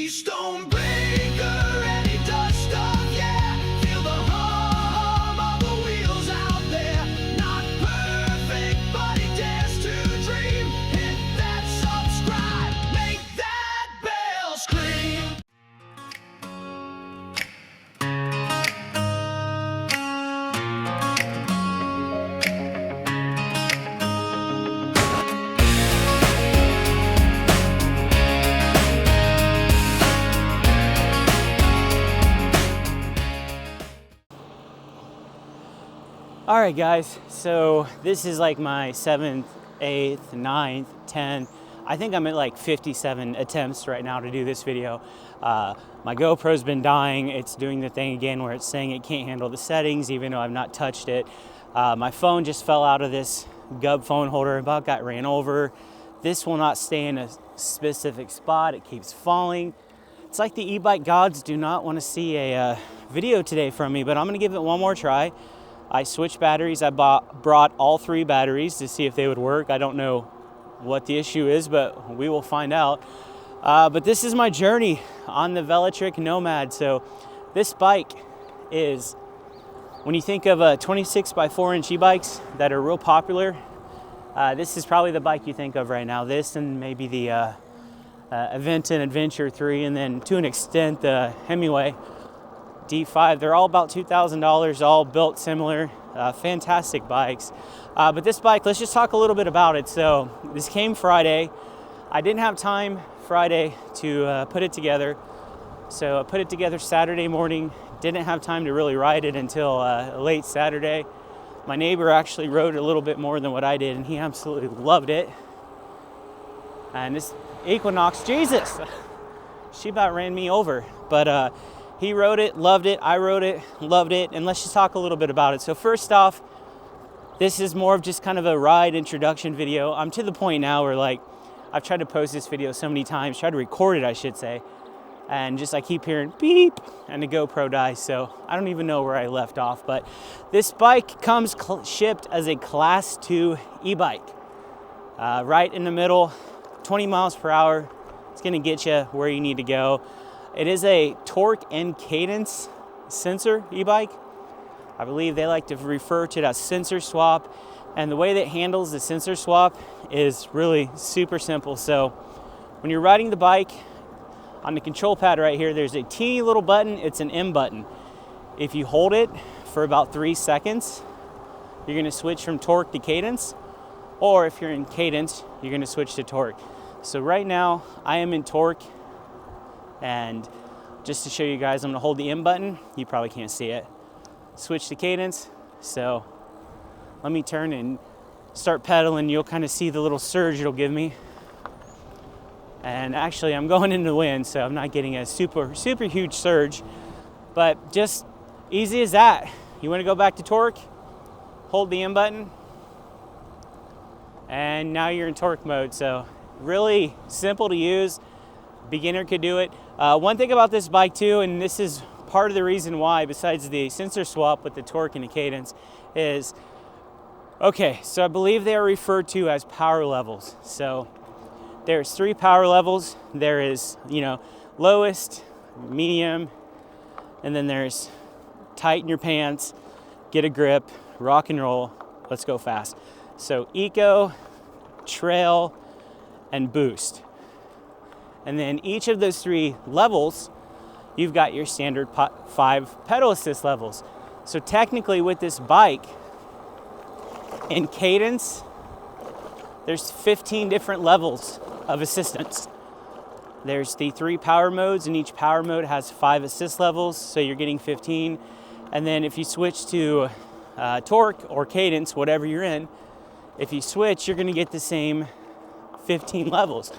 He's Stonebraker and he does stuff, yeah. Feel the hum of the wheels out there. Not perfect, but he dares to dream. Hit that subscribe, make that bell scream. All right, guys, so this is like my 7th, 8th, 9th, 10th. I think I'm at like 57 attempts right now to do this video. My GoPro's been dying. It's doing the thing again where it's saying it can't handle the settings even though I've not touched it. My phone just fell out of this gub phone holder, about got ran over. This will not stay in a specific spot. It keeps falling. It's like the e-bike gods do not want to see a video today from me, but I'm gonna give it one more try. I switched batteries. I brought all 3 batteries to see if they would work. I don't know what the issue is, but we will find out. But this is my journey on the Velotric Nomad. So this bike is, when you think of 26 by 4 inch e-bikes that are real popular, this is probably the bike you think of right now. This and maybe the Event and Adventure 3, and then to an extent the Hemingway D5. They're all about $2,000, all built similar, fantastic bikes. But this bike, let's just talk a little bit about it. So this came Friday. I didn't have time Friday to put it together. So I put it together Saturday morning. Didn't have time to really ride it until late Saturday. My neighbor actually rode it a little bit more than what I did, and he absolutely loved it. And this Equinox, Jesus, she about ran me over. But he rode it, loved it. I rode it, loved it. And let's just talk a little bit about it. So first off, this is more of just kind of a ride introduction video. I'm to the point now where like, I've tried to post this video so many times, tried to record it, I should say. And just I keep hearing beep and the GoPro dies. So I don't even know where I left off. But this bike comes shipped as a class 2 e-bike. Right in the middle, 20 miles per hour. It's gonna get you where you need to go. It is a torque and cadence sensor e-bike. I believe they like to refer to it as sensor swap. And the way that it handles the sensor swap is really super simple. So when you're riding the bike, on the control pad right here, there's a teeny little button. It's an M button. If you hold it for about 3 seconds, you're gonna switch from torque to cadence. Or if you're in cadence, you're gonna switch to torque. So right now, I am in torque. And just to show you guys, I'm gonna hold the M button. You probably can't see it. Switch to cadence. So let me turn and start pedaling. You'll kind of see the little surge it'll give me. And actually I'm going into the wind, so I'm not getting a super huge surge, but just easy as that. You wanna go back to torque, hold the M button, and now you're in torque mode. So really simple to use. Beginner could do it. One thing about this bike too, and this is part of the reason why, besides the sensor swap with the torque and the cadence, is, okay, so I believe they are referred to as power levels. So there's 3 power levels. There is, lowest, medium, and then there's tighten your pants, get a grip, rock and roll, let's go fast. So eco, trail, and boost. And then each of those 3 levels, you've got your standard 5 pedal assist levels. So technically with this bike, in cadence, there's 15 different levels of assistance. There's the 3 power modes, and each power mode has 5 assist levels, so you're getting 15. And then if you switch to torque or cadence, whatever you're in, if you switch, you're gonna get the same 15 levels.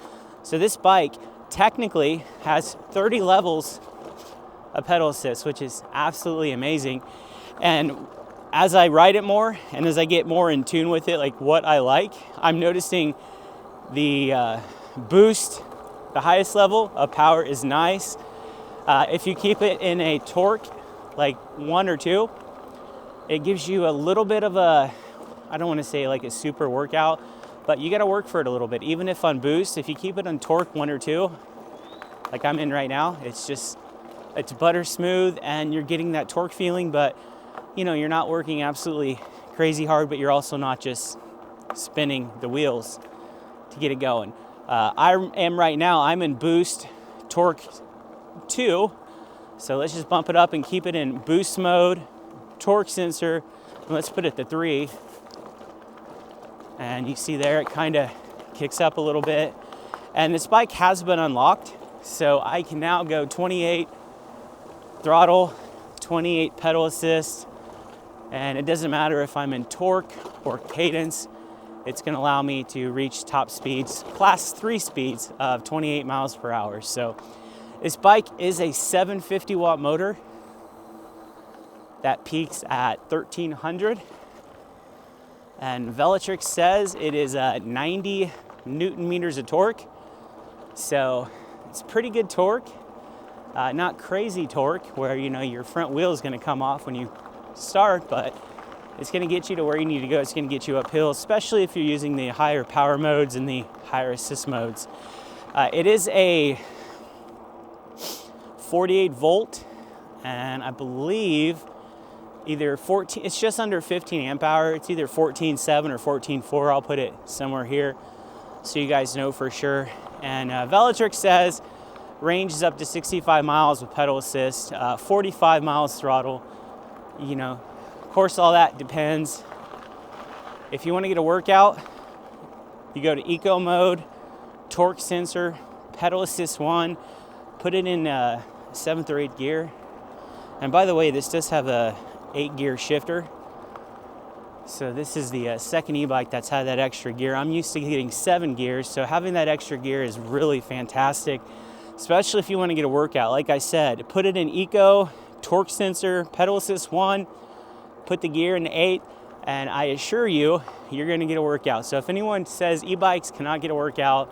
So this bike technically has 30 levels of pedal assist, which is absolutely amazing. And as I ride it more and as I get more in tune with it, like what I like, I'm noticing the boost, the highest level of power is nice. If you keep it in a torque, like 1 or 2, it gives you a little bit of a, I don't want to say like a super workout, but you got to work for it a little bit. Even if on boost, if you keep it on torque 1 or 2, like I'm in right now. It's butter smooth, and you're getting that torque feeling, but you know, you're not working absolutely crazy hard, but you're also not just spinning the wheels to get it going. I am right now, I'm in boost torque 2. So let's just bump it up and keep it in boost mode, torque sensor, and let's put it to 3. And you see there, it kind of kicks up a little bit. And this bike has been unlocked, so I can now go 28 throttle, 28 pedal assist, and it doesn't matter if I'm in torque or cadence, it's gonna allow me to reach top speeds, class 3 speeds of 28 miles per hour. So this bike is a 750 watt motor that peaks at 1300. And Velotric says it is 90 Newton meters of torque. So it's pretty good torque. Not crazy torque where, you know, your front wheel is gonna come off when you start, but it's gonna get you to where you need to go. It's gonna get you uphill, especially if you're using the higher power modes and the higher assist modes. It is a 48 volt, and I believe either 14, it's just under 15 amp hour. It's either 14.7 or 14.4. I'll put it somewhere here so you guys know for sure. And Velotric says range is up to 65 miles with pedal assist, 45 miles throttle. You know, of course, all that depends. If you want to get a workout, you go to eco mode, torque sensor, pedal assist 1, put it in 7th or 8th gear. And by the way, this does have a 8-gear shifter. So this is the second e-bike that's had that extra gear. I'm used to getting 7 gears, so having that extra gear is really fantastic, especially if you want to get a workout. Like I said, put it in eco, torque sensor, pedal assist 1, put the gear in 8, and I assure you, you're going to get a workout. So if anyone says e-bikes cannot get a workout,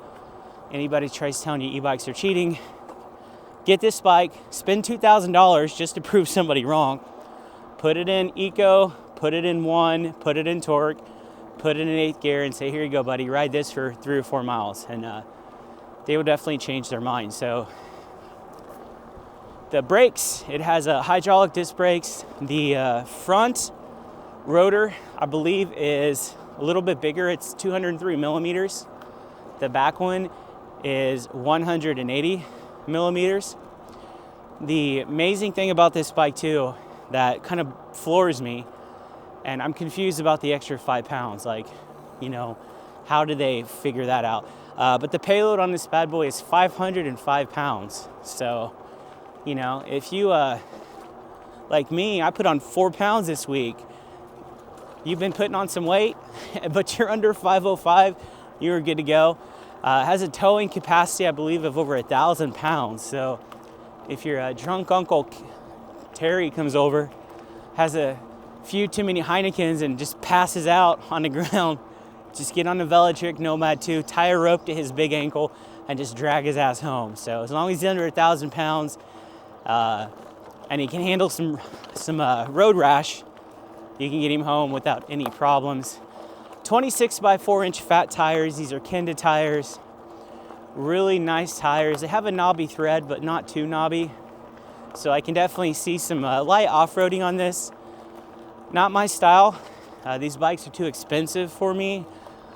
anybody tries telling you e-bikes are cheating, get this bike, spend $2,000 just to prove somebody wrong. Put it in eco, put it in 1, put it in torque, put it in 8th gear, and say, here you go, buddy, ride this for 3 or 4 miles. And they will definitely change their mind. So the brakes, it has hydraulic disc brakes. The front rotor, I believe, is a little bit bigger. It's 203 millimeters. The back one is 180 millimeters. The amazing thing about this bike too, that kind of floors me, and I'm confused about the extra 5 pounds. Like, you know, how do they figure that out? But the payload on this bad boy is 505 pounds. So, you know, if you, like me, I put on 4 pounds this week. You've been putting on some weight, but you're under 505, you're good to go. Has a towing capacity, I believe, of over 1,000 pounds. So if your drunk Uncle Terry comes over, has a few too many Heinekens and just passes out on the ground, just get on the Velotric Nomad 2, tie a rope to his big ankle, and just drag his ass home. So as long as he's under 1,000 pounds and he can handle some road rash, you can get him home without any problems. 26 by 4 inch fat tires. These are Kenda tires. Really nice tires. They have a knobby thread, but not too knobby. So I can definitely see some light off-roading on this. Not my style. These bikes are too expensive for me.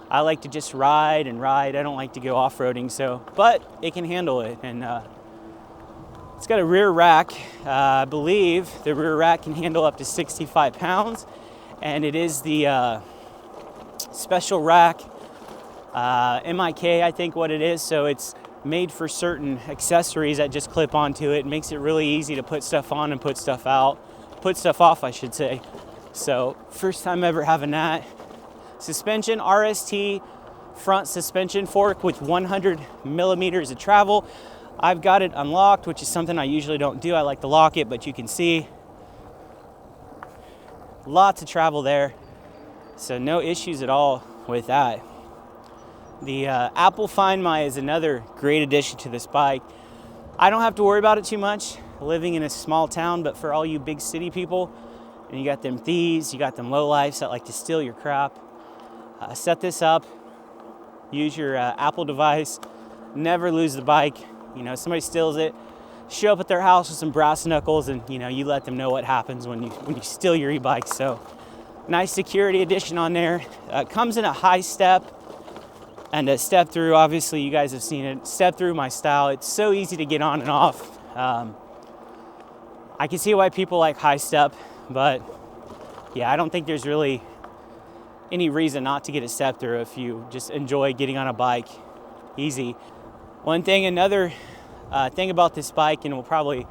I like to just ride and ride. I don't like to go off-roading, so, but it can handle it. And it's got a rear rack. I believe the rear rack can handle up to 65 pounds. And it is the special rack, Ebike, I think what it is. So it's made for certain accessories that just clip onto it. It makes it really easy to put stuff on and put stuff off, I should say. So first time ever having that. Suspension, RST front suspension fork with 100 millimeters of travel. I've got it unlocked, which is something I usually don't do. I like to lock it, but you can see lots of travel there. So no issues at all with that. The Apple Find My is another great addition to this bike. I don't have to worry about it too much living in a small town, but for all you big city people, and you got them thieves, you got them lowlifes that like to steal your crap, set this up, use your Apple device, never lose the bike, You know, somebody steals it, show up at their house with some brass knuckles, and you know, you let them know what happens when you steal your e-bike. So nice security addition on there. Comes in a high step and a step through. Obviously, you guys have seen it. Step through my style. It's so easy to get on and off. I can see why people like high step, but yeah, I don't think there's really any reason not to get a step through if you just enjoy getting on a bike easy. Another thing about this bike, and we'll probably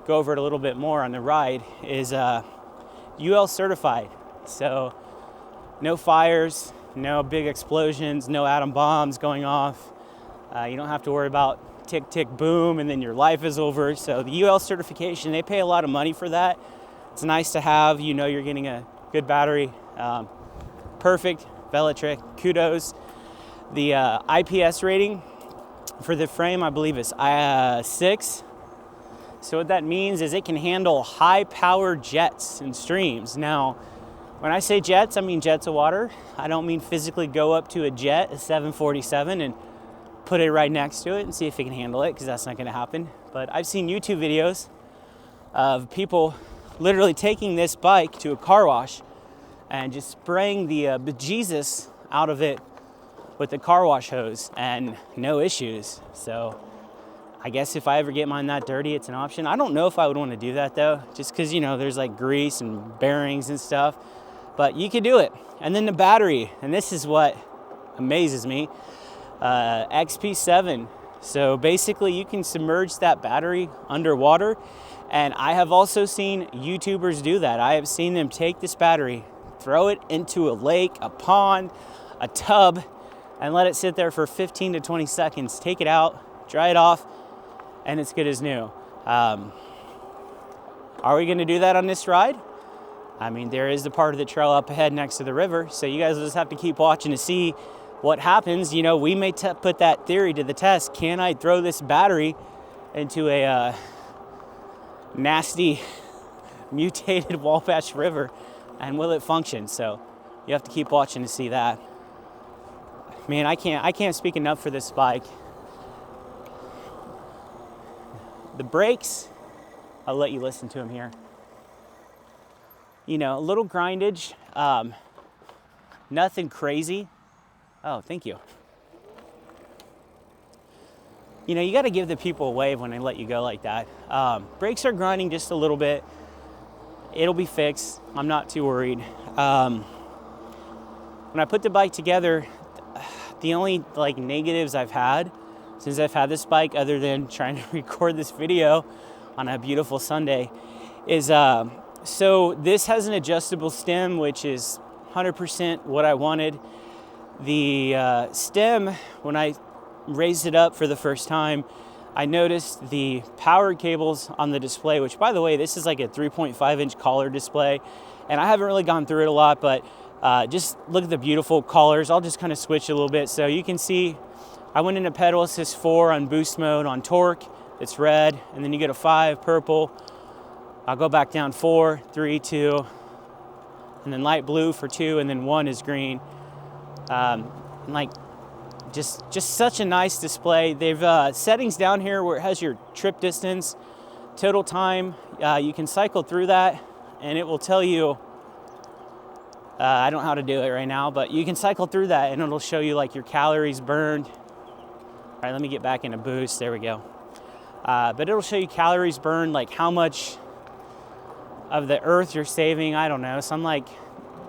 go over it a little bit more on the ride, is UL certified. So no fires, no big explosions, no atom bombs going off. You don't have to worry about tick, tick, boom, and then your life is over. So the UL certification, they pay a lot of money for that. It's nice to have. You know, you're getting a good battery. Perfect. Velotric, kudos. The IPS rating for the frame, I believe, is 6. So what that means is it can handle high power jets and streams. Now, when I say jets, I mean jets of water. I don't mean physically go up to a jet, a 747, and put it right next to it and see if it can handle it, because that's not going to happen. But I've seen YouTube videos of people literally taking this bike to a car wash and just spraying the bejesus out of it with the car wash hose, and no issues. So I guess if I ever get mine that dirty, it's an option. I don't know if I would want to do that though, just because, you know, there's like grease and bearings and stuff, but you could do it. And then the battery, and this is what amazes me, XP7. So basically you can submerge that battery underwater, and I have also seen YouTubers do that. I have seen them take this battery, throw it into a lake, a pond, a tub, and let it sit there for 15 to 20 seconds. Take it out, dry it off, and it's good as new. Are we gonna do that on this ride? I mean, there is the part of the trail up ahead next to the river, so you guys will just have to keep watching to see what happens. You know, we may put that theory to the test. Can I throw this battery into a nasty, mutated Wabash River, and will it function? So you have to keep watching to see that. Man, I can't speak enough for this bike. The brakes, I'll let you listen to them here. You know, a little grindage, nothing crazy. Oh, thank you. You know, you got to give the people a wave when they let you go like that. Brakes are grinding just a little bit. It'll be fixed. I'm not too worried. When I put the bike together, the only like negatives I've had since I've had this bike, other than trying to record this video on a beautiful Sunday, is so this has an adjustable stem, which is 100% what I wanted. The stem, when I raised it up for the first time, I noticed the power cables on the display, which, by the way, this is like a 3.5-inch collar display, and I haven't really gone through it a lot, but just look at the beautiful collars. I'll just kind of switch a little bit so you can see. I went into pedal assist 4 on boost mode on torque. It's red, and then you get a 5 purple. I'll go back down 4, 3, 2, and then light blue for 2, and then 1 is green. Like just such a nice display. They've settings down here where it has your trip distance, total time. You can cycle through that, and it will tell you. I don't know how to do it right now, but you can cycle through that, and it'll show you like your calories burned. All right, let me get back into boost. There we go. But it'll show you calories burned, like how much of the earth you're saving. I don't know, some like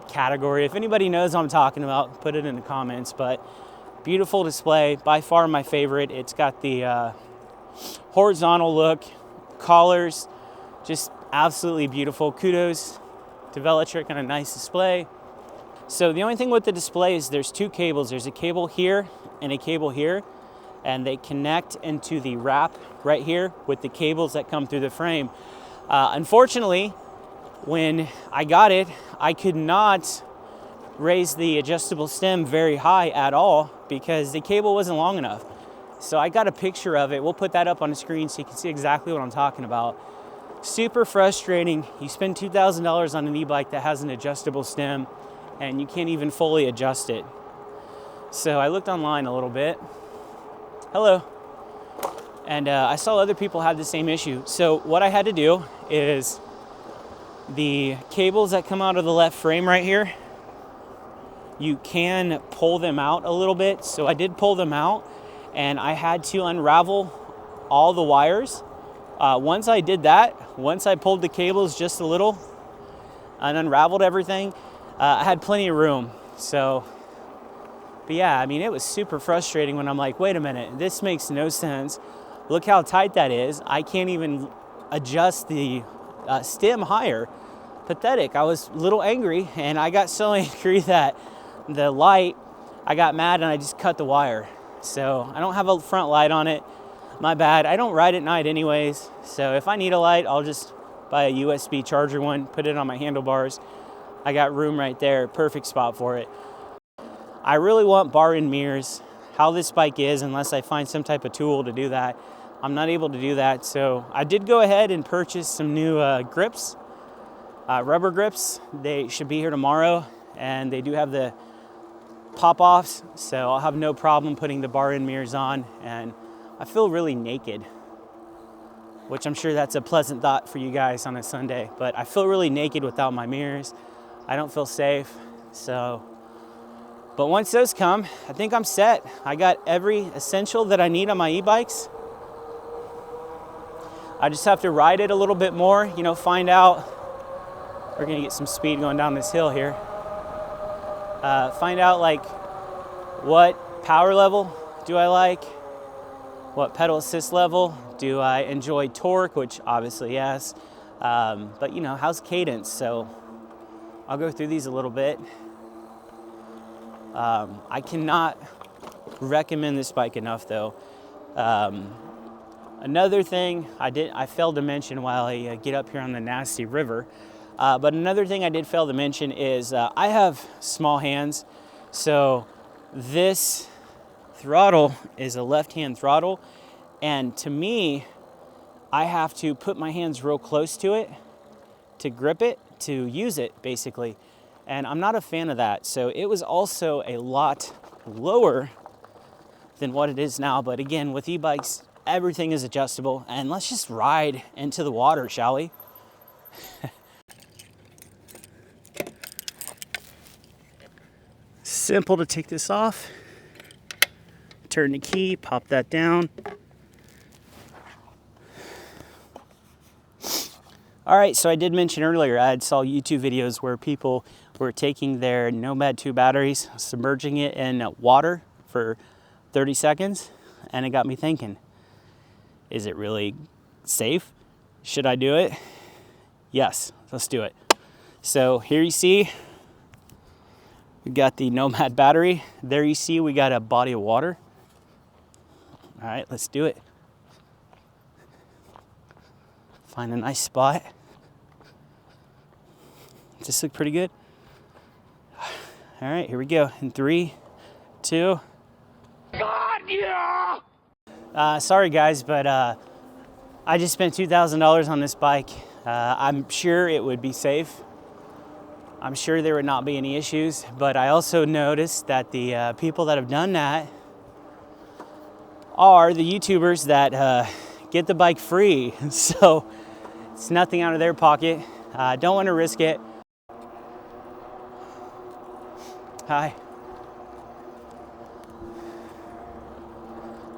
category. If anybody knows what I'm talking about, put it in the comments. But beautiful display, by far my favorite. It's got the horizontal look, collars, just absolutely beautiful. Kudos to Velotric on a nice display. So the only thing with the display is there's 2 cables. There's a cable here and a cable here, and they connect into the wrap right here with the cables that come through the frame. Unfortunately, when I got it, I could not raise the adjustable stem very high at all because the cable wasn't long enough. So I got a picture of it. We'll put that up on the screen so you can see exactly what I'm talking about. Super frustrating. You spend $2,000 on an e-bike that has an adjustable stem and you can't even fully adjust it. So I looked online a little bit. Hello. And I saw other people had the same issue. So what I had to do is the cables that come out of the left frame right here, you can pull them out a little bit. So I did pull them out, and I had to unravel all the wires. Once I did that, once I pulled the cables just a little and unraveled everything, I had plenty of room. So, but yeah, I mean, it was super frustrating when I'm like, wait a minute, this makes no sense. Look how tight that is. I can't even adjust the stem higher. Pathetic. I was a little angry, and I got so angry that the light, I got mad and I just cut the wire. So I don't have a front light on it. My bad. I don't ride at night anyways. So if I need a light, I'll just buy a USB charger one, put it on my handlebars. I got room right there. Perfect spot for it. I really want bar end mirrors. How this bike is, unless I find some type of tool to do that, I'm not able to do that. So I did go ahead and purchase some new grips, rubber grips. They should be here tomorrow, and they do have the pop-offs, so I'll have no problem putting the bar end mirrors on, and I feel really naked, which I'm sure that's a pleasant thought for you guys on a Sunday, but I feel really naked without my mirrors. I don't feel safe. So, but once those come, I think I'm set. I got every essential that I need on my e-bikes. I just have to ride it a little bit more, you know, find out. We're gonna get some speed going down this hill here. Find out like what power level do I like, what pedal assist level, do I enjoy torque, which obviously yes, but you know, how's cadence? So I'll go through these a little bit. I cannot recommend this bike enough though. Another thing I failed to mention while I get up here on the nasty river, but another thing I did fail to mention is I have small hands, so this throttle is a left-hand throttle, and to me, I have to put my hands real close to it to grip it, to use it basically, and I'm not a fan of that. So it was also a lot lower than what it is now, but again, with e-bikes, everything is adjustable, and let's just ride into the water, shall we? Simple to take this off. Turn the key, pop that down. All right, so I did mention earlier, I saw YouTube videos where people were taking their Nomad 2 batteries, submerging it in water for 30 seconds, and it got me thinking, is it really safe? Should I do it? Yes, let's do it. So here you see, we got the Nomad battery. There you see we got a body of water. All right, let's do it. Find a nice spot. Does this look pretty good? All right, here we go. In 3, 2. God, yeah! Sorry guys, but I just spent $2,000 on this bike. I'm sure it would be safe. I'm sure there would not be any issues, but I also noticed that the people that have done that are the YouTubers that get the bike free. So it's nothing out of their pocket. Don't want to risk it. Hi.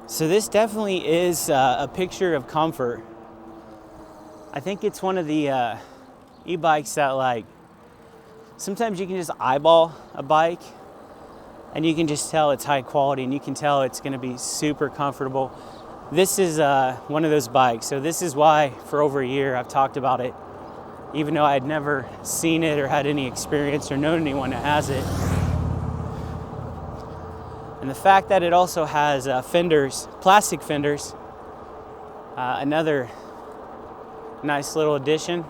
So this definitely is a picture of comfort. I think it's one of the e-bikes that, like, sometimes you can just eyeball a bike and you can just tell it's high quality, and you can tell it's going to be super comfortable. This is one of those bikes. So this is why for over a year I've talked about it, even though I had never seen it or had any experience or known anyone that has it. And the fact that it also has fenders, plastic fenders, another nice little addition.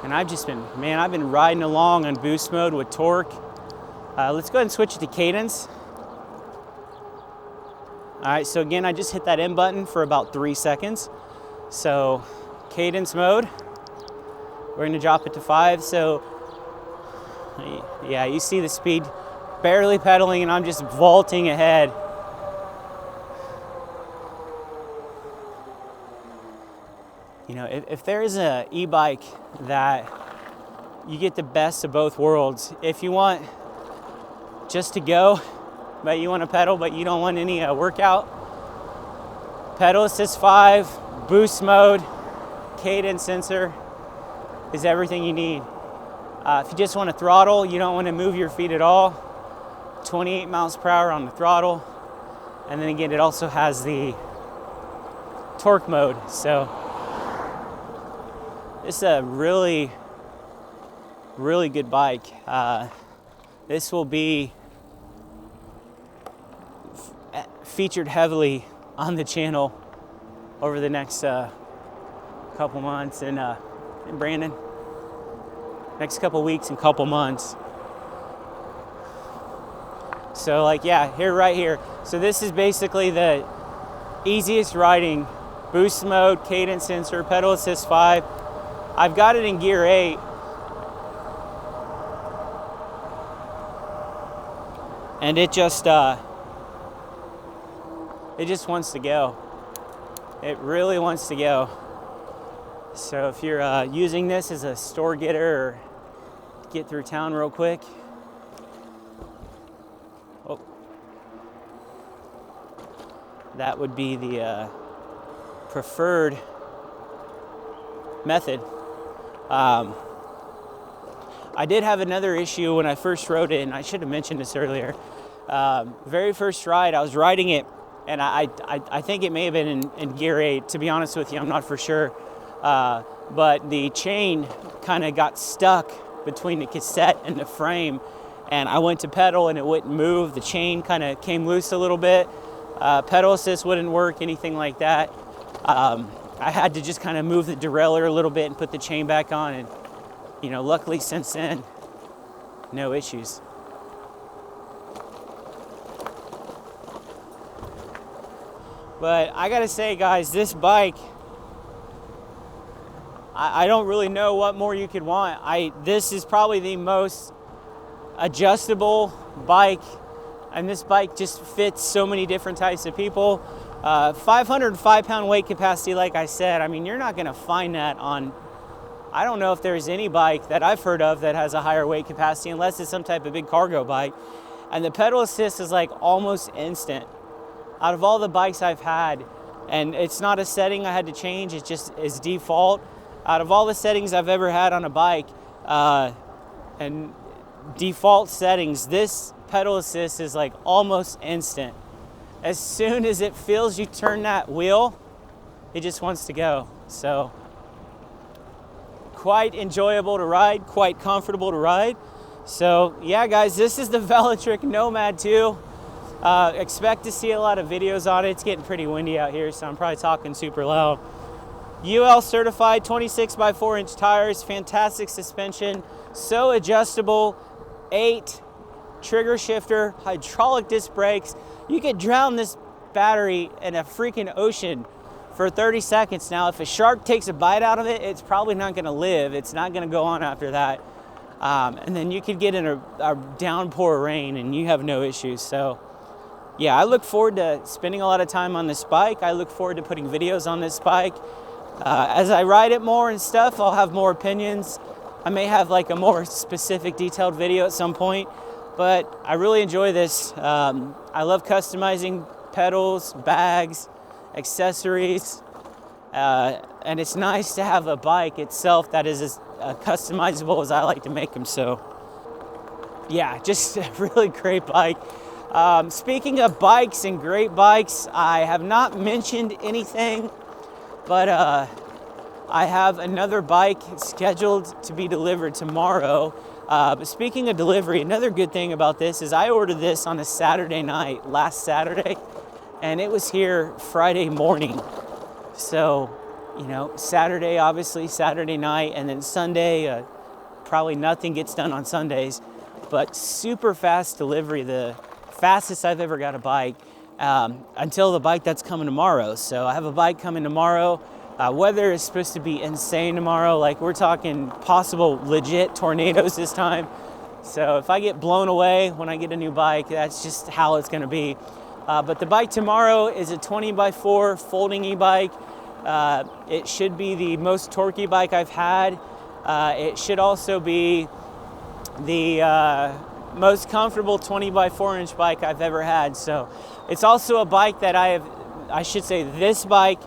And I've been riding along on boost mode with torque. Let's go ahead and switch it to cadence. All right, so again, I just hit that M button for about 3 seconds. So cadence mode, we're gonna drop it to 5. So yeah, you see the speed barely pedaling, and I'm just vaulting ahead. You know, if there is a e-bike that you get the best of both worlds, if you want just to go, but you want to pedal, but you don't want any workout, pedal assist 5, boost mode, cadence sensor is everything you need. If you just want to throttle, you don't want to move your feet at all, 28 miles per hour on the throttle. And then again, it also has the torque mode. So it's a really, really good bike. This will be featured heavily on the channel over the next couple months, and Brandon, next couple weeks and couple months. So like, yeah, right here. So this is basically the easiest riding: boost mode, cadence sensor, pedal assist 5. I've got it in gear 8. And it just wants to go. It really wants to go. So if you're using this as a store getter or get through town real quick, that would be the preferred method. I did have another issue when I first rode it, and I should have mentioned this earlier. Very first ride, I was riding it, and I think it may have been in gear 8, to be honest with you, I'm not for sure. But the chain kind of got stuck between the cassette and the frame, and I went to pedal and it wouldn't move. The chain kind of came loose a little bit. Pedal assist wouldn't work, anything like that. I had to just kind of move the derailleur a little bit and put the chain back on, and you know, luckily since then, no issues. But I gotta say, guys, this bike, I don't really know what more you could want. This is probably the most adjustable bike, and this bike just fits so many different types of people. 505-pound weight capacity, like I said, I mean, you're not gonna find that on, I don't know if there's any bike that I've heard of that has a higher weight capacity, unless it's some type of big cargo bike. And the pedal assist is like almost instant. Out of all the bikes I've had, and it's not a setting I had to change, it just is default. Out of all the settings I've ever had on a bike, and default settings, this pedal assist is like almost instant. As soon as it feels you turn that wheel, it just wants to go. So quite enjoyable to ride, quite comfortable to ride. So yeah, guys, this is the Velotric Nomad 2. Expect to see a lot of videos on it. It's getting pretty windy out here, so I'm probably talking super loud. UL certified 26 by 4 inch tires, fantastic suspension, so adjustable, 8 trigger shifter, hydraulic disc brakes. You could drown this battery in a freaking ocean for 30 seconds. Now, if a shark takes a bite out of it, it's probably not gonna live. It's not gonna go on after that. And then you could get in a downpour rain and you have no issues. So yeah, I look forward to spending a lot of time on this bike. I look forward to putting videos on this bike. As I ride it more and stuff, I'll have more opinions. I may have like a more specific detailed video at some point, but I really enjoy this. I love customizing pedals, bags, accessories, and it's nice to have a bike itself that is as customizable as I like to make them. So yeah, just a really great bike. Speaking of bikes and great bikes, I have not mentioned anything, but I have another bike scheduled to be delivered tomorrow. But speaking of delivery, another good thing about this is I ordered this on a Saturday night, last Saturday, and it was here Friday morning. So, you know, Saturday, obviously Saturday night, and then Sunday, probably nothing gets done on Sundays, but super fast delivery, the fastest I've ever got a bike, until the bike that's coming tomorrow. So I have a bike coming tomorrow. Weather is supposed to be insane tomorrow. Like, we're talking possible legit tornadoes this time. So if I get blown away when I get a new bike, that's just how it's gonna be. But the bike tomorrow is a 20x4 folding e-bike. It should be the most torquey bike I've had. It should also be the most comfortable 20x4 inch bike I've ever had. So it's also a bike that this bike,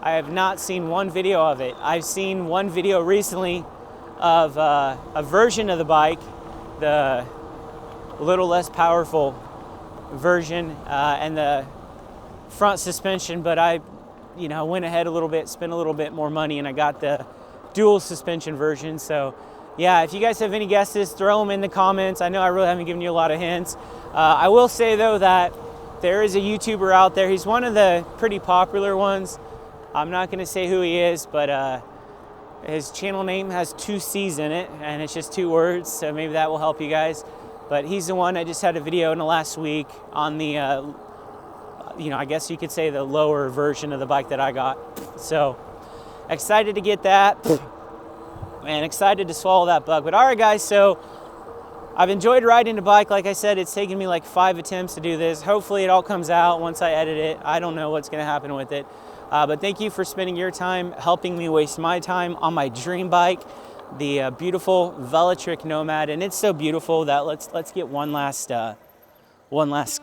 I have not seen one video of it. I've seen one video recently of a version of the bike, the little less powerful version, and the front suspension, but I went ahead a little bit, spent a little bit more money, and I got the dual suspension version. So yeah, if you guys have any guesses, throw them in the comments. I know I really haven't given you a lot of hints. I will say though that there is a YouTuber out there. He's one of the pretty popular ones. I'm not gonna say who he is, but his channel name has 2 C's in it, and it's just 2 words, so maybe that will help you guys. But he's the one. I just had a video in the last week on the, I guess you could say the lower version of the bike that I got. So excited to get that and excited to swallow that bug. But all right, guys, so I've enjoyed riding the bike. Like I said, it's taken me like 5 attempts to do this. Hopefully it all comes out once I edit it. I don't know what's gonna happen with it. But thank you for spending your time helping me waste my time on my dream bike, the beautiful Velotric Nomad. And it's so beautiful that let's get one last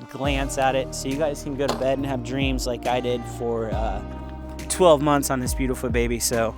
glance at it, so you guys can go to bed and have dreams like I did for 12 months on this beautiful baby. So